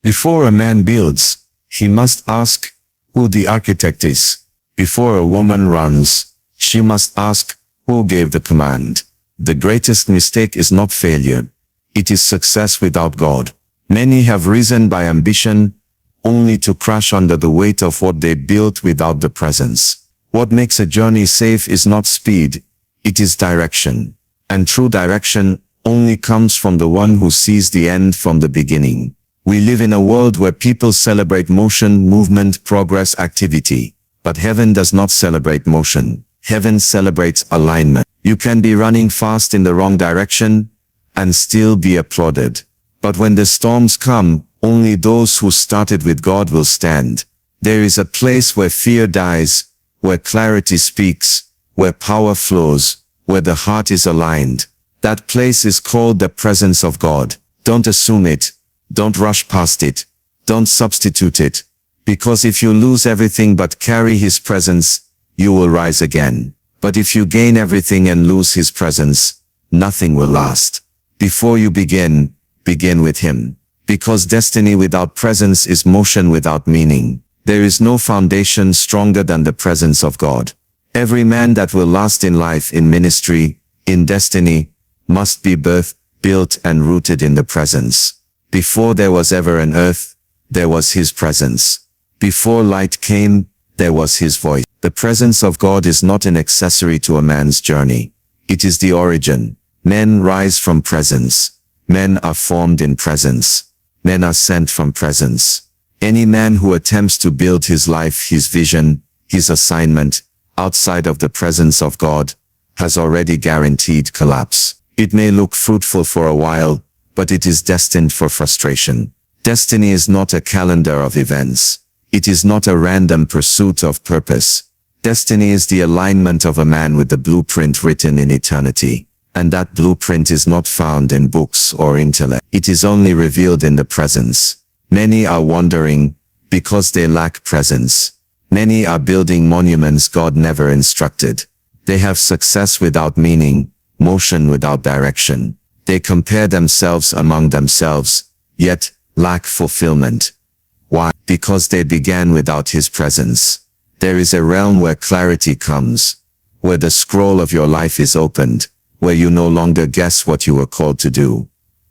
Before a man builds, he must ask who the architect is. Before a woman runs, she must ask who gave the command. The greatest mistake is not failure. It is success without God. Many have risen by ambition, only to crash under the weight of what they built without the presence. What makes a journey safe is not speed, it is direction. And true direction only comes from the one who sees the end from the beginning. We live in a world where people celebrate motion, movement, progress, activity. But heaven does not celebrate motion. Heaven celebrates alignment. You can be running fast in the wrong direction and still be applauded. But when the storms come, only those who started with God will stand. There is a place where fear dies, where clarity speaks, where power flows, where the heart is aligned. That place is called the presence of God. Don't assume it. Don't rush past it. Don't substitute it. Because if you lose everything but carry His presence, you will rise again. But if you gain everything and lose His presence, nothing will last. Before you begin, begin with Him. Because destiny without presence is motion without meaning. There is no foundation stronger than the presence of God. Every man that will last in life, in ministry, in destiny, must be birthed, built and rooted in the presence. Before there was ever an earth, there was His presence. Before light came, there was His voice. The presence of God is not an accessory to a man's journey. It is the origin. Men rise from presence. Men are formed in presence. Men are sent from presence. Any man who attempts to build his life, his vision, his assignment, outside of the presence of God, has already guaranteed collapse. It may look fruitful for a while, but it is destined for frustration. Destiny is not a calendar of events. It is not a random pursuit of purpose. Destiny is the alignment of a man with the blueprint written in eternity. And that blueprint is not found in books or intellect. It is only revealed in the presence. Many are wandering because they lack presence. Many are building monuments God never instructed. They have success without meaning, motion without direction. They compare themselves among themselves, yet lack fulfillment. Why? Because they began without His presence. There is a realm where clarity comes, where the scroll of your life is opened, where you no longer guess what you were called to do.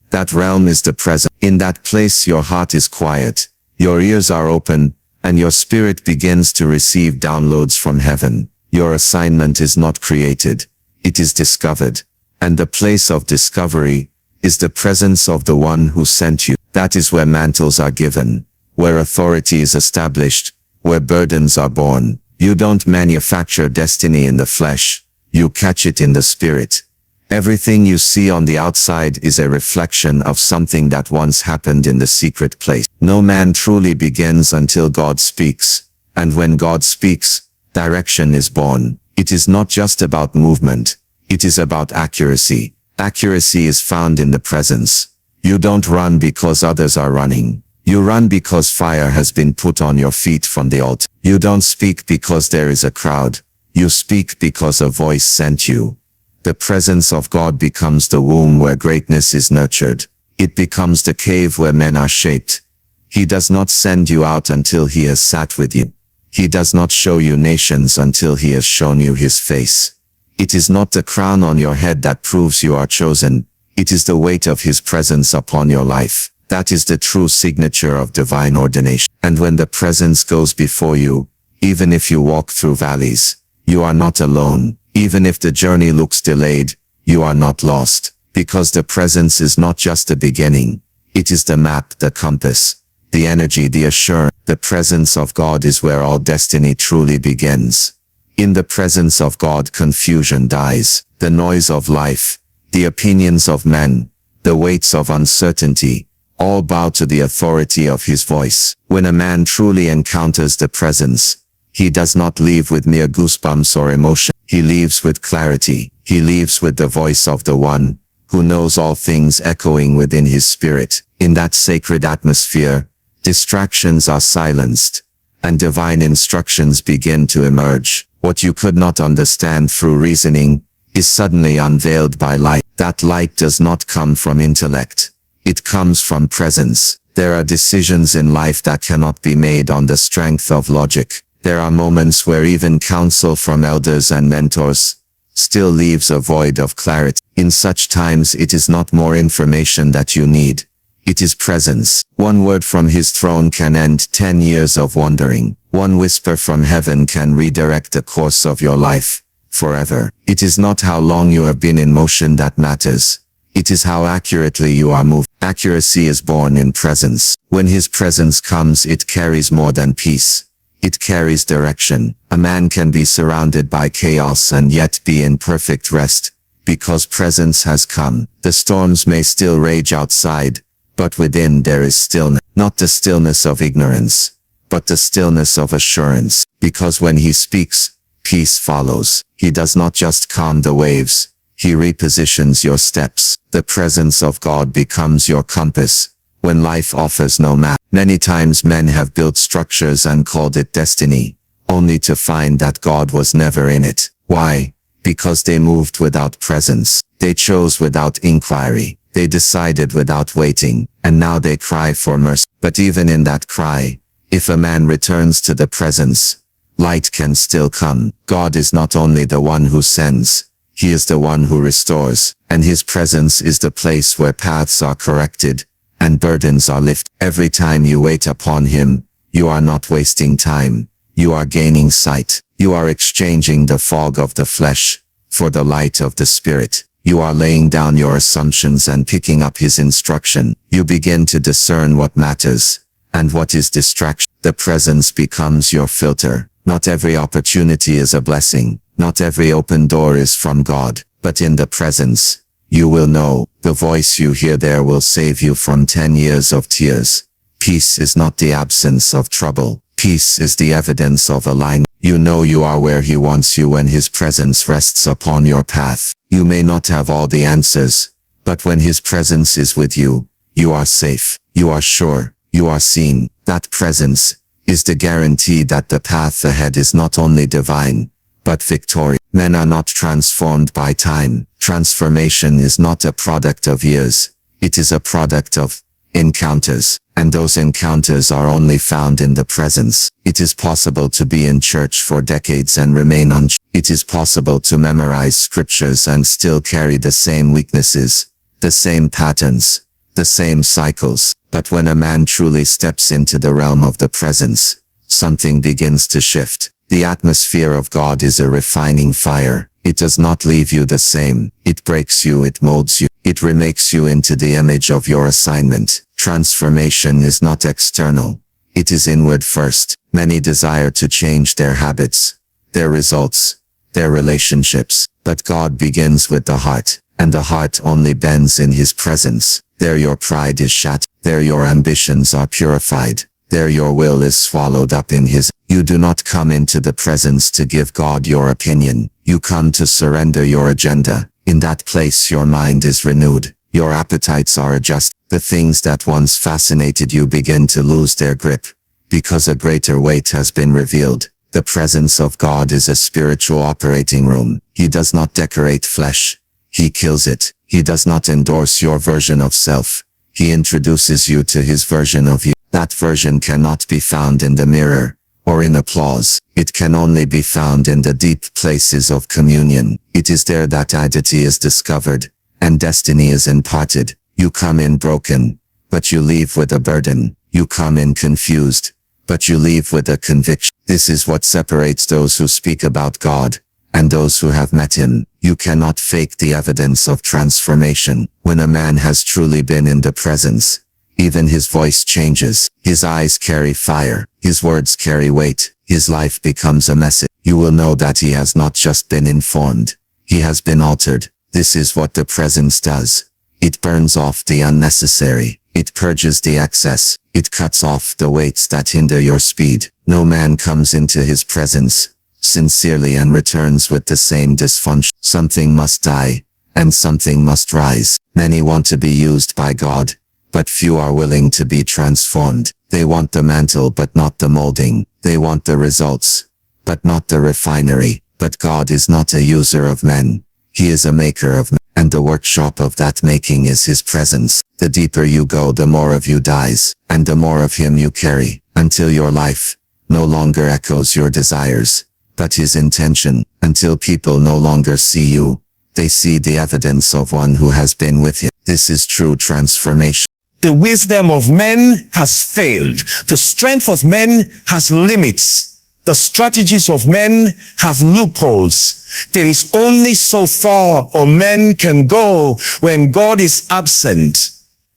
That realm is the present. In that place your heart is quiet, your ears are open, and your spirit begins to receive downloads from heaven. Your assignment is not created, it is discovered. And the place of discovery is the presence of the one who sent you. That is where mantles are given, where authority is established, where burdens are born. You don't manufacture destiny in the flesh, you catch it in the spirit. Everything you see on the outside is a reflection of something that once happened in the secret place. No man truly begins until God speaks. And when God speaks, direction is born. It is not just about movement. It is about accuracy. Accuracy is found in the presence. You don't run because others are running. You run because fire has been put on your feet from the altar. You don't speak because there is a crowd. You speak because a voice sent you. The presence of God becomes the womb where greatness is nurtured. It becomes the cave where men are shaped. He does not send you out until He has sat with you. He does not show you nations until He has shown you His face. It is not the crown on your head that proves you are chosen. It is the weight of His presence upon your life. That is the true signature of divine ordination. And when the presence goes before you, even if you walk through valleys, you are not alone. Even if the journey looks delayed, you are not lost. Because the presence is not just the beginning. It is the map, the compass, the energy, the assurance. The presence of God is where all destiny truly begins. In the presence of God, confusion dies. The noise of life, the opinions of men, the weights of uncertainty, all bow to the authority of His voice. When a man truly encounters the presence, he does not leave with mere goosebumps or emotion. He leaves with clarity. He leaves with the voice of the one who knows all things echoing within his spirit. In that sacred atmosphere, distractions are silenced, and divine instructions begin to emerge. What you could not understand through reasoning is suddenly unveiled by light. That light does not come from intellect. It comes from presence. There are decisions in life that cannot be made on the strength of logic. There are moments where even counsel from elders and mentors still leaves a void of clarity. In such times it is not more information that you need. It is presence. One word from his throne can end 10 years of wandering. One whisper from heaven can redirect the course of your life forever. It is not how long you have been in motion that matters. It is how accurately you are moved. Accuracy is born in presence. When his presence comes, it carries more than peace. It carries direction. A man can be surrounded by chaos and yet be in perfect rest, because presence has come. The storms may still rage outside, but within there is stillness. Not the stillness of ignorance, but the stillness of assurance. Because when he speaks, peace follows. He does not just calm the waves. He repositions your steps. The presence of God becomes your compass when life offers no map. Many times men have built structures and called it destiny, only to find that God was never in it. Why? Because they moved without presence. They chose without inquiry. They decided without waiting, and now they cry for mercy. But even in that cry, if a man returns to the presence, light can still come. God is not only the one who sends, he is the one who restores, and his presence is the place where paths are corrected and burdens are lifted. Every time you wait upon him, you are not wasting time. You are gaining sight. You are exchanging the fog of the flesh for the light of the spirit. You are laying down your assumptions and picking up his instruction. You begin to discern what matters and what is distraction. The presence becomes your filter. Not every opportunity is a blessing. Not every open door is from God. But in the presence, you will know. The voice you hear there will save you from 10 years of tears. Peace is not the absence of trouble. Peace is the evidence of alignment. You know you are where he wants you when his presence rests upon your path. You may not have all the answers, but when his presence is with you, you are safe. You are sure. You are seen. That presence is the guarantee that the path ahead is not only divine, but victorious. Men are not transformed by time. Transformation is not a product of years. It is a product of encounters, and those encounters are only found in the presence. It is possible to be in church for decades and remain unchanged. It is possible to memorize scriptures and still carry the same weaknesses, the same patterns, the same cycles. But when a man truly steps into the realm of the presence, something begins to shift. The atmosphere of God is a refining fire. It does not leave you the same. It breaks you, it molds you, it remakes you into the image of your assignment. Transformation is not external. It is inward first. Many desire to change their habits, their results, their relationships. But God begins with the heart, and the heart only bends in his presence. There your pride is shattered. There your ambitions are purified. There your will is swallowed up in his. You do not come into the presence to give God your opinion. You come to surrender your agenda. In that place your mind is renewed. Your appetites are adjusted. The things that once fascinated you begin to lose their grip, because a greater weight has been revealed. The presence of God is a spiritual operating room. He does not decorate flesh. He kills it. He does not endorse your version of self. He introduces you to his version of you. That version cannot be found in the mirror or in applause. It can only be found in the deep places of communion. It is there that identity is discovered and destiny is imparted. You come in broken, but you leave with a burden. You come in confused, but you leave with a conviction. This is what separates those who speak about God and those who have met him. You cannot fake the evidence of transformation. When a man has truly been in the presence, even his voice changes. His eyes carry fire. His words carry weight. His life becomes a message. You will know that he has not just been informed. He has been altered. This is what the presence does. It burns off the unnecessary. It purges the excess. It cuts off the weights that hinder your speed. No man comes into his presence sincerely and returns with the same dysfunction. Something must die, and something must rise. Many want to be used by God, but few are willing to be transformed. They want the mantle but not the molding. They want the results, but not the refinery. But God is not a user of men. He is a maker of men. And the workshop of that making is his presence. The deeper you go, the more of you dies, and the more of him you carry, until your life no longer echoes your desires, but his intention, until people no longer see you. They see the evidence of one who has been with him. This is true transformation. The wisdom of men has failed. The strength of men has limits. The strategies of men have loopholes. There is only so far a man can go when God is absent.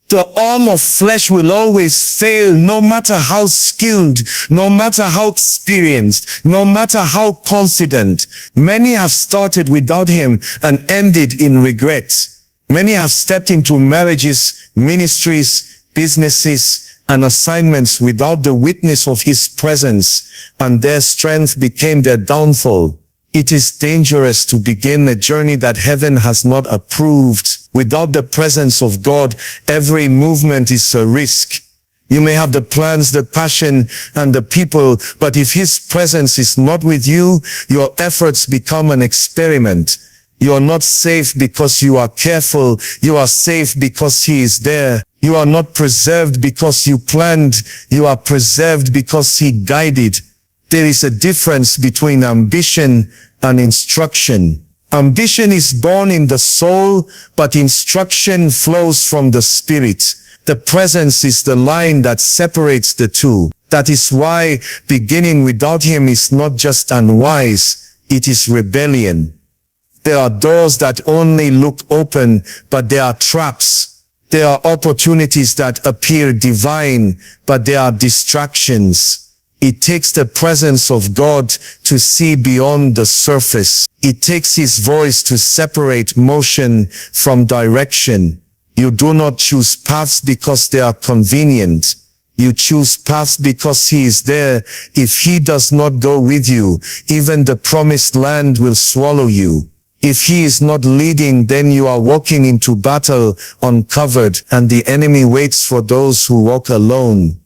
The arm of flesh will always fail, no matter how skilled, no matter how experienced, no matter how confident. Many have started without him and ended in regret. Many have stepped into marriages, ministries, businesses, and assignments without the witness of his presence, and their strength became their downfall. It is dangerous to begin a journey that heaven has not approved. Without the presence of God, every movement is a risk. You may have the plans, the passion, and the people, but if his presence is not with you, your efforts become an experiment. You are not safe because you are careful. You are safe because he is there. You are not preserved because you planned. You are preserved because he guided. There is a difference between ambition and instruction. Ambition is born in the soul, but instruction flows from the spirit. The presence is the line that separates the two. That is why beginning without him is not just unwise, it is rebellion. There are doors that only look open, but they are traps. There are opportunities that appear divine, but they are distractions. It takes the presence of God to see beyond the surface. It takes his voice to separate motion from direction. You do not choose paths because they are convenient. You choose paths because he is there. If he does not go with you, even the promised land will swallow you. If he is not leading, then you are walking into battle uncovered, and the enemy waits for those who walk alone.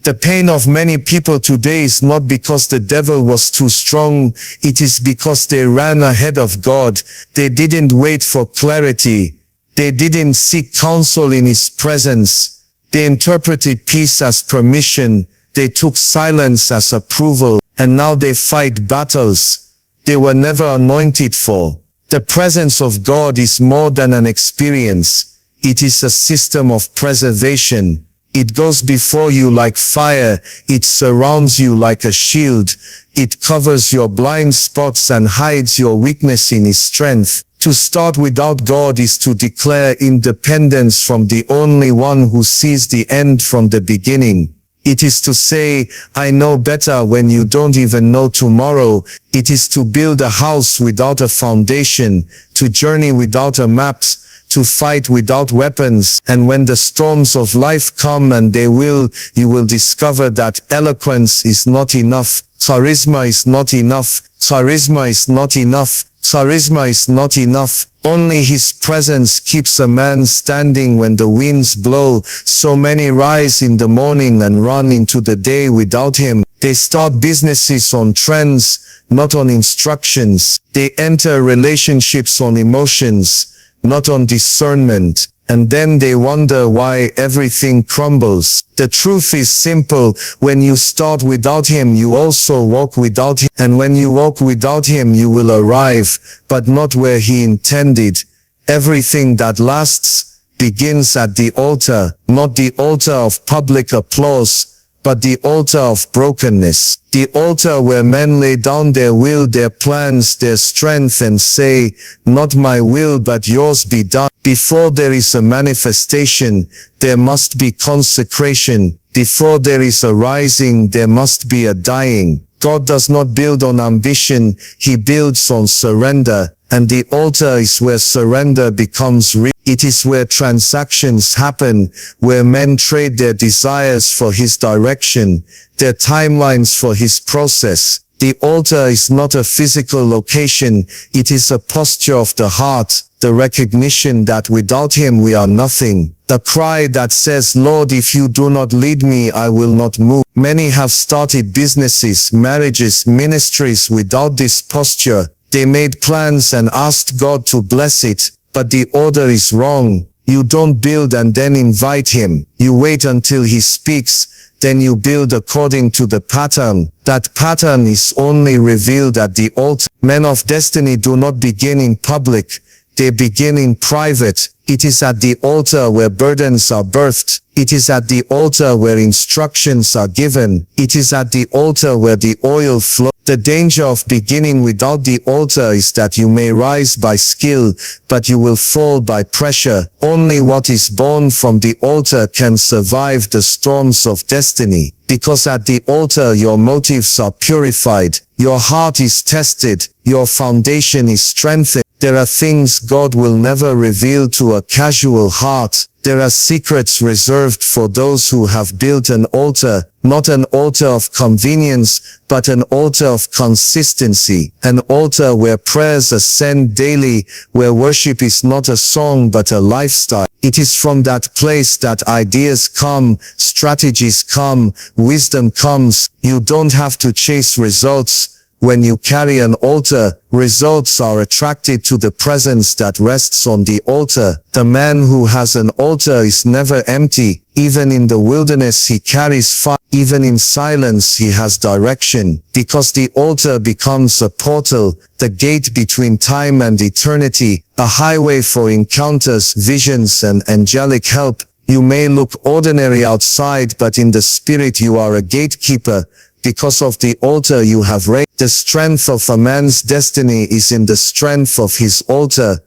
The pain of many people today is not because the devil was too strong. It is because they ran ahead of God. They didn't wait for clarity. They didn't seek counsel in his presence. They interpreted peace as permission. They took silence as approval. And now they fight battles they were never anointed for. The presence of God is more than an experience. It is a system of preservation. It goes before you like fire. It surrounds you like a shield. It covers your blind spots and hides your weakness in his strength. To start without God is to declare independence from the only one who sees the end from the beginning. It is to say, I know better when you don't even know tomorrow. It is to build a house without a foundation, to journey without a map, to fight without weapons. And when the storms of life come, and they will, you will discover that eloquence is not enough. Charisma is not enough. Charisma is not enough. Charisma is not enough. Only his presence keeps a man standing when the winds blow. So many rise in the morning and run into the day without him. They start businesses on trends, not on instructions. They enter relationships on emotions, not on discernment. And then they wonder why everything crumbles. The truth is simple. When you start without him, you also walk without him. And when you walk without him, you will arrive, but not where he intended. Everything that lasts begins at the altar, not the altar of public applause, but the altar of brokenness. The altar where men lay down their will, their plans, their strength, and say, not my will but yours be done. Before there is a manifestation, there must be consecration. Before there is a rising, there must be a dying. God does not build on ambition, he builds on surrender. And the altar is where surrender becomes real. It is where transactions happen, where men trade their desires for his direction, their timelines for his process. The altar is not a physical location, it is a posture of the heart, the recognition that without him we are nothing. The cry that says, Lord, if you do not lead me, I will not move. Many have started businesses, marriages, ministries without this posture. They made plans and asked God to bless it, But the order is wrong. You don't build and then invite him. You wait until he speaks, then you build according to the pattern. That pattern is only revealed at the altar. Men of destiny do not begin in public. They begin in private. It is at the altar where burdens are birthed. It is at the altar where instructions are given. It is at the altar where the oil flows. The danger of beginning without the altar is that you may rise by skill, but you will fall by pressure. Only what is born from the altar can survive the storms of destiny, because at the altar your motives are purified, your heart is tested, your foundation is strengthened. There are things God will never reveal to a casual heart. There are secrets reserved for those who have built an altar, not an altar of convenience, but an altar of consistency, an altar where prayers ascend daily, where worship is not a song but a lifestyle. It is from that place that ideas come, strategies come, wisdom comes. You don't have to chase results. When you carry an altar, results are attracted to the presence that rests on the altar. The man who has an altar is never empty. Even in the wilderness he carries fire. Even in silence he has direction. Because the altar becomes a portal, the gate between time and eternity, a highway for encounters, visions, and angelic help. You may look ordinary outside, but in the spirit you are a gatekeeper. Because of the altar you have raised. The strength of a man's destiny is in the strength of his altar.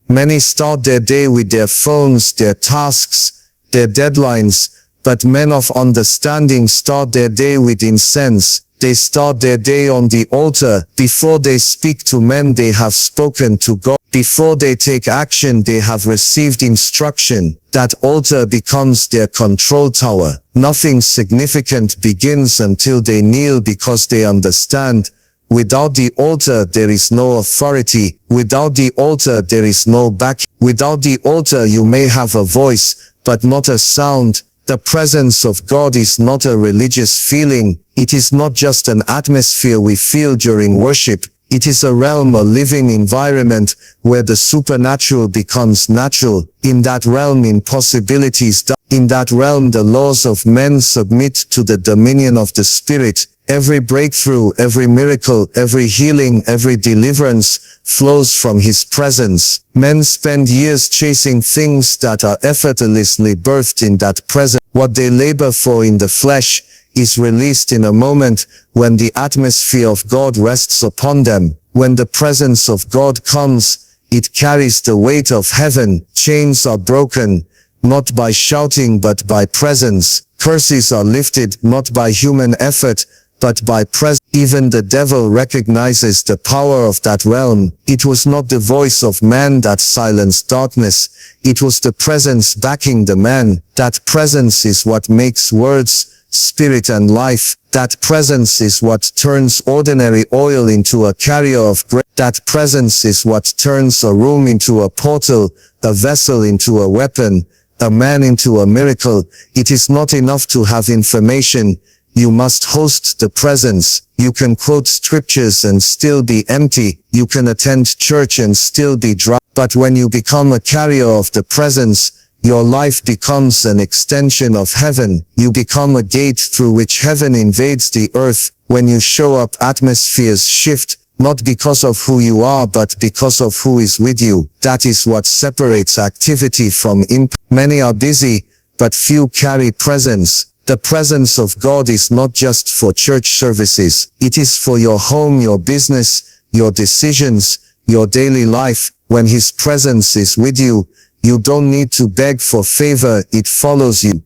Many start their day with their phones, their tasks, their deadlines, but men of understanding start their day with incense. They start their day on the altar. Before they speak to men, they have spoken to God. Before they take action, they have received instruction. That altar becomes their control tower. Nothing significant begins until they kneel because they understand. Without the altar, there is no authority. Without the altar, there is no back. Without the altar, you may have a voice, but not a sound. The presence of God is not a religious feeling. It is not just an atmosphere we feel during worship. It is a realm, a living environment, where the supernatural becomes natural. In that realm, impossibilities die. In that realm, the laws of men submit to the dominion of the Spirit. Every breakthrough, every miracle, every healing, every deliverance flows from His presence. Men spend years chasing things that are effortlessly birthed in that presence. What they labor for in the flesh is released in a moment when the atmosphere of God rests upon them. When the presence of God comes, it carries the weight of heaven. Chains are broken, not by shouting but by presence. Curses are lifted, not by human effort, but by presence. Even the devil recognizes the power of that realm. It was not the voice of man that silenced darkness. It was the presence backing the man. That presence is what makes words, spirit and life. That presence is what turns ordinary oil into a carrier of grace. That presence is what turns a room into a portal, a vessel into a weapon, a man into a miracle. It is not enough to have information. You must host the presence. You can quote scriptures and still be empty. You can attend church and still be dry. But when you become a carrier of the presence, your life becomes an extension of heaven. You become a gate through which heaven invades the earth. When you show up, atmospheres shift, not because of who you are, but because of who is with you. That is what separates activity from impact. Many are busy, but few carry presence. The presence of God is not just for church services. It is for your home, your business, your decisions, your daily life. When His presence is with you, you don't need to beg for favor, it follows you.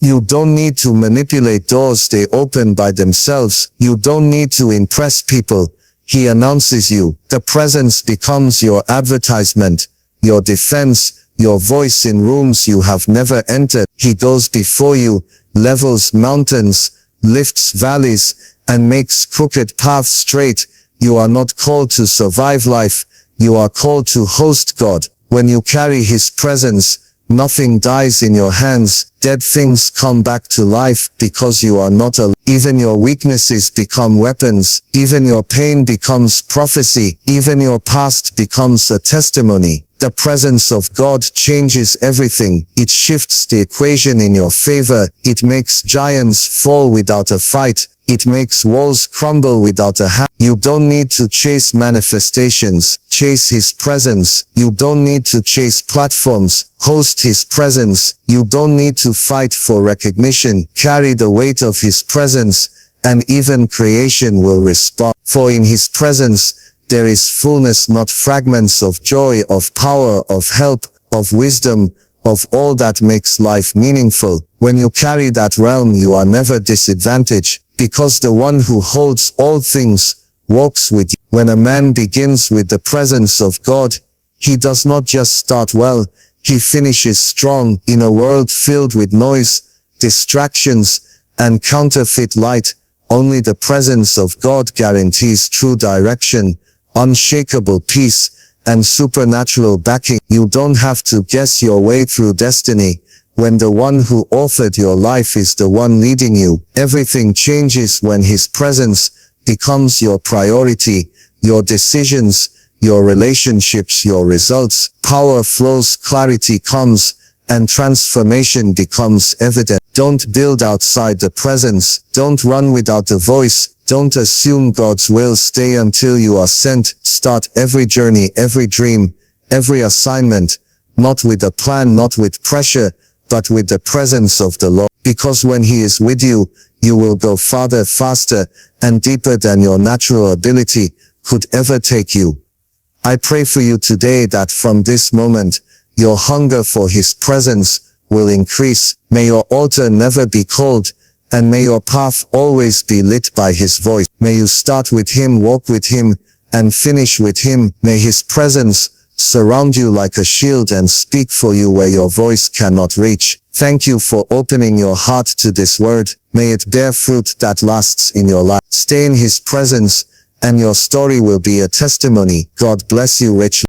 You don't need to manipulate doors, they open by themselves. You don't need to impress people, He announces you. The presence becomes your advertisement, your defense, your voice in rooms you have never entered. He goes before you, levels mountains, lifts valleys, and makes crooked paths straight. You are not called to survive life, you are called to host God. When you carry His presence, nothing dies in your hands. Dead things come back to life because you are not alone. Even your weaknesses become weapons. Even your pain becomes prophecy. Even your past becomes a testimony. The presence of God changes everything. It shifts the equation in your favor. It makes giants fall without a fight. It makes walls crumble without a hand. You don't need to chase manifestations. Chase His presence. You don't need to chase platforms. Host His presence. You don't need to fight for recognition. Carry the weight of His presence, and even creation will respond. For in His presence, there is fullness, not fragments, of joy, of power, of help, of wisdom, of all that makes life meaningful. When you carry that realm, you are never disadvantaged, because the one who holds all things walks with you. When a man begins with the presence of God, he does not just start well, he finishes strong. In a world filled with noise, distractions, and counterfeit light, only the presence of God guarantees true direction, unshakable peace, and supernatural backing. You don't have to guess your way through destiny. When the one who authored your life is the one leading you, everything changes when His presence becomes your priority, your decisions, your relationships, your results. Power flows, clarity comes, and transformation becomes evident. Don't build outside the presence. Don't run without the voice. Don't assume God's will. Stay until you are sent. Start every journey, every dream, every assignment, not with a plan, not with pressure, but with the presence of the Lord. Because when He is with you, you will go farther, faster, and deeper than your natural ability could ever take you. I pray for you today that from this moment, your hunger for His presence will increase. May your altar never be cold, and may your path always be lit by His voice. May you start with Him, walk with Him, and finish with Him. May His presence surround you like a shield and speak for you where your voice cannot reach. Thank you for opening your heart to this word. May it bear fruit that lasts in your life. Stay in His presence, and your story will be a testimony. God bless you richly.